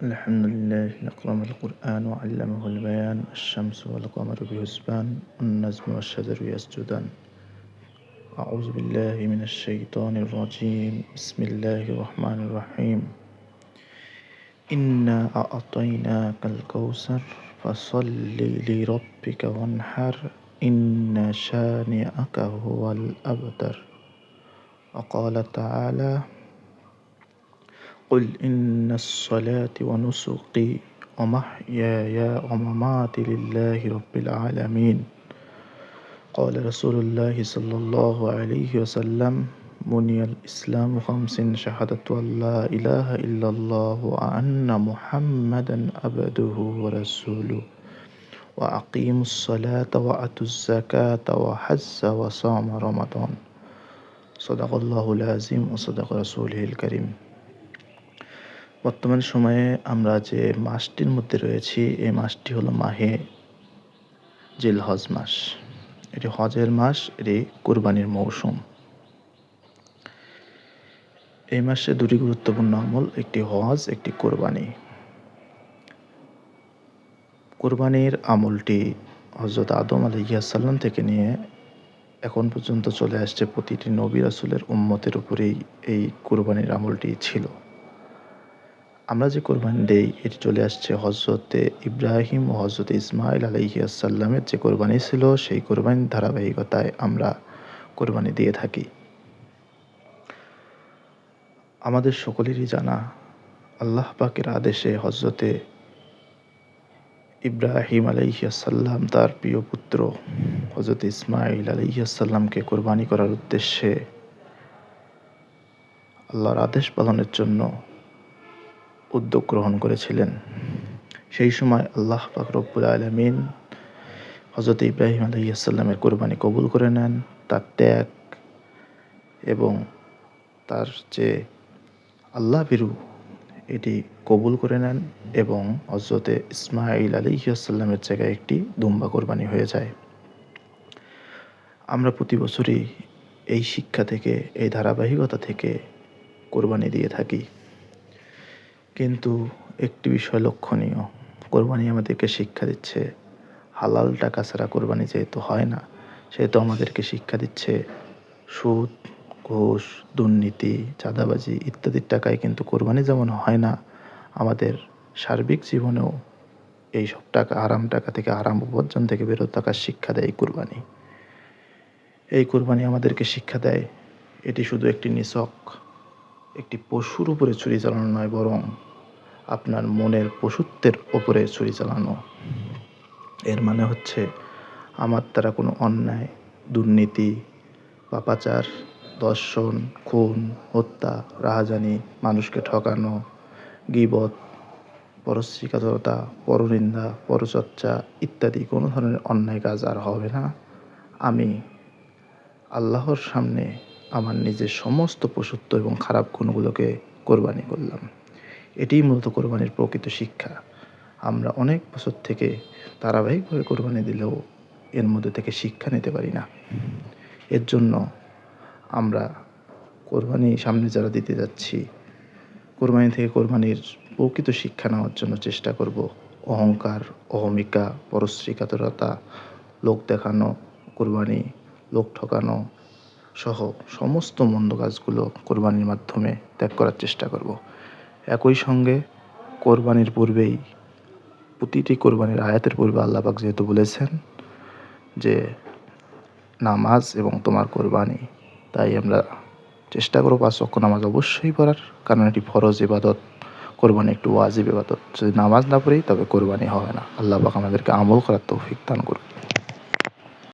الحمد لله أكرم القرآن وعلمه البيان، الشمس والقمر بحسبان، والنجم والشجر يسجدان. أعوذ بالله من الشيطان الرجيم. بسم الله الرحمن الرحيم. إنا أعطيناك الكوثر فصل لربك وانحر إن شانئك هو الأبتر. وقال تعالى: قل إن الصلاة ونسكي ومحياي ومماتي لله رب العالمين. قال رسول الله صلى الله عليه وسلم: بني الإسلام خمس، شهادة أن لا إله إلا الله وأن محمدا عبده ورسوله وأقيموا الصلاة وآتوا الزكاة وحج وصام رمضان. صدق الله العظيم وصدق رسوله الكريم. বর্তমান সময়ে আমরা যে মাসটির মধ্যে রয়েছি, এই মাসটি হলো মাহে জিলহজ মাস। এটি হজের মাস, এটি কুরবানির মৌসুম। এই মাসে দুটি গুরুত্বপূর্ণ আমল, একটি হজ, একটি কোরবানি। কোরবানির আমলটি হযরত আদম আলাইহিস সালাম থেকে নিয়ে এখন পর্যন্ত চলে আসছে। প্রতিটি নবী রাসূলের উম্মতের উপরেই এই কোরবানির আমলটি ছিল। আমরা যে কোরবানি দেই, এটি চলে আসছে হযরতে ইব্রাহিম ও হযরতে ইসমাইল আলাইহিস সালামের যে কোরবানি ছিল, সেই কোরবানির ধারাবাহিকতায় আমরা কোরবানি দিয়ে থাকি। আমাদের সকলেরই জানা, আল্লাহ পাকের আদেশে হযরতে ইব্রাহিম আলাইহিস সালাম তার প্রিয় পুত্র হযরত ইসমাইল আলাইহিস সালামকে কোরবানি করার উদ্দেশ্যে আল্লাহর আদেশ পালনের জন্য উদ্যোগ গ্রহণ করেছিলেন। সেই সময় আল্লাহ পাক রব্বুল আলামিন হযরত ইব্রাহিম আলাইহিস সালামের কোরবানি কবুল করে নেন। তার ত্যাগ এবং তার যে আল্লাহ ভীরু, এটি কবুল করে নেন এবং হযরতে ইসমাইল আলাইহিস সালামের জায়গায় একটি দুম্বা কোরবানি হয়ে যায়। আমরা প্রতি বছরই এই শিক্ষা থেকে, এই ধারাবাহিকতা থেকে কোরবানি দিয়ে থাকি। কিন্তু একটি বিষয় লক্ষণীয়, কোরবানি আমাদেরকে শিক্ষা দিচ্ছে হালাল টাকা ছাড়া কোরবানি যেহেতু হয় না, সেহেতু আমাদেরকে শিক্ষা দিচ্ছে সুদ, ঘুষ, দুর্নীতি, চাঁদাবাজি ইত্যাদির টাকায় কিন্তু কোরবানি যেমন হয় না, আমাদের সার্বিক জীবনেও এইসব টাকা, হারাম টাকা থেকে, হারাম উপার্জন থেকে বেরোত থাকার শিক্ষা দেয় কোরবানি। এই কোরবানি আমাদেরকে শিক্ষা দেয় এটি শুধু একটি নিছক একটি পশুর উপরে ছুরি চালানো নয়, বরং আপনার মনের পশুত্বের ওপরে ছুরি চালানো। এর মানে হচ্ছে আমার দ্বারা কোনো অন্যায়, দুর্নীতি, পাপাচার, দর্শন, খুন, হত্যা, রাহাজানি, মানুষকে ঠকানো, গীবত, পরশ্রীকাতরতা, পরনিন্দা, পরচর্চা ইত্যাদি কোনো ধরনের অন্যায় কাজ আর হবে না। আমি আল্লাহর সামনে আমার নিজের সমস্ত পশুত্ব এবং খারাপ গুণগুলোকে কোরবানি করলাম। এটিই মূলত কোরবানির প্রকৃত শিক্ষা। আমরা অনেক বছর থেকে ধারাবাহিকভাবে কোরবানি দিলেও এর মধ্যে থেকে শিক্ষা নিতে পারি না। এর জন্য আমরা কোরবানি সামনে যারা দিতে যাচ্ছি, কোরবানি থেকে কোরবানির প্রকৃত শিক্ষা নেওয়ার জন্য চেষ্টা করব। অহংকার, অহমিকা, পরশ্রীকাতরতা, লোক দেখানো, কোরবানি, লোক ঠকানো সহ সমস্ত মন্দ কাজগুলো কোরবানির মাধ্যমে ত্যাগ করার চেষ্টা করব। একই সঙ্গে কোরবানির পূর্বেই, প্রতিটি কোরবানির আয়াতের পূর্বে আল্লাহ পাক যেহেতু বলেছেন যে নামাজ এবং তোমার কোরবানি, তাই আমরা চেষ্টা করব 5 ওয়াক্ত নামাজ অবশ্যই পড়ার, কারণ এটি ফরজ ইবাদত। কোরবানি একটু ওয়াজিব ইবাদত। যদি নামাজ না পড়ি তবে কোরবানি হবে না। আল্লাহ পাক আমাদেরকে আমল করার তৌফিক দান করুন।